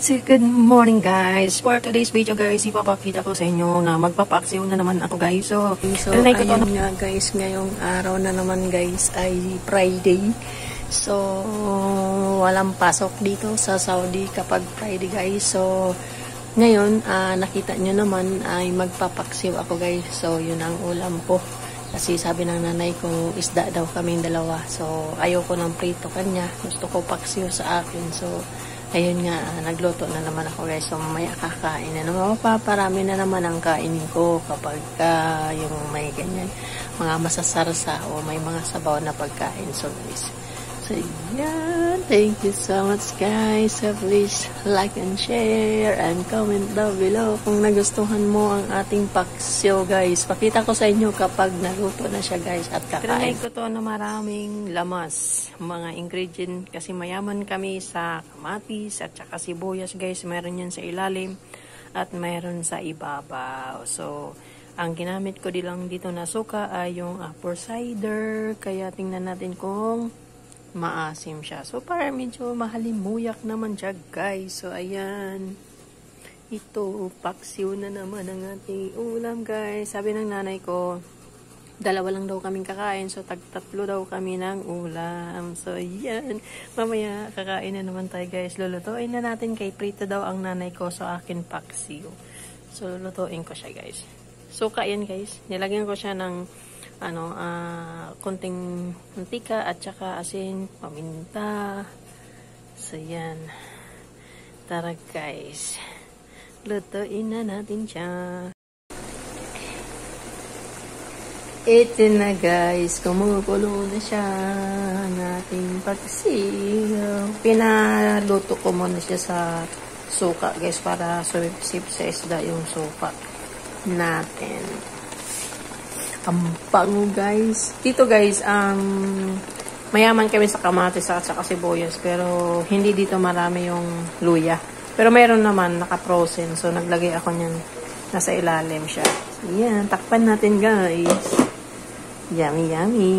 So, good morning guys. For today's video guys, ipapakita ko sa inyo na magpapaksiw na naman ako guys. So ayun nga guys, ngayong araw na naman guys ay Friday. So, walang pasok dito sa Saudi kapag Friday guys. So, ngayon, nakita nyo naman ay magpapaksiw ako guys. So, yun ang ulam ko. Kasi sabi ng nanay ko, isda daw kaming dalawa. So, ayoko ng prito kanya. Gusto ko paksiw sa akin. So, ayun nga, nagluto na naman ako guys. So, mamaya kakain na naman. Mapaparami na naman ang kainin ko kapag yung may ganyan, mga masasarsa o may mga sabaw na pagkain. So, guys. So, yan. Thank you so much guys. So, please like and share and comment down below kung nagustuhan mo ang ating paksiw guys. Pakita ko sa inyo kapag naluto na siya guys at kakain. Trinay ko to na maraming lamas, mga ingredient kasi mayaman kami sa kamatis at saka sibuyas guys. Meron yan sa ilalim at meron sa ibabaw. So, ang ginamit ko lang dito na suka ay yung apple cider. Kaya tingnan natin kung maasim siya. So, para medyo mahalimuyak naman siya, guys. So, ayan. Ito, paksiw na naman ang ating ulam, guys. Sabi ng nanay ko, dalawa lang daw kaming kakain. So, tatlo daw kami ng ulam. So, ayan. Mamaya, kakain na naman tayo, guys. Lulutuin na natin kay prito daw ang nanay ko. So, akin paksiw. So, lulutuin ko siya, guys. So, yan, guys. Nilagyan ko siya ng konting mantika at saka asin, paminta. So, yan. Tara, guys. Lutuin na natin siya. Ito na, guys. Kumukulo na siya ang ating paksiw. Pinaluto ko muna siya sa suka, guys, para sumipsip sa isda yung suka natin. Ang bango guys. Dito guys, mayaman kami sa kamatis at saka sibuyas. Pero hindi dito marami yung luya. Pero mayroon naman, naka-frozen. So, naglagay ako niyan. Nasa ilalim siya. So, yan. Takpan natin guys. Yummy, yummy.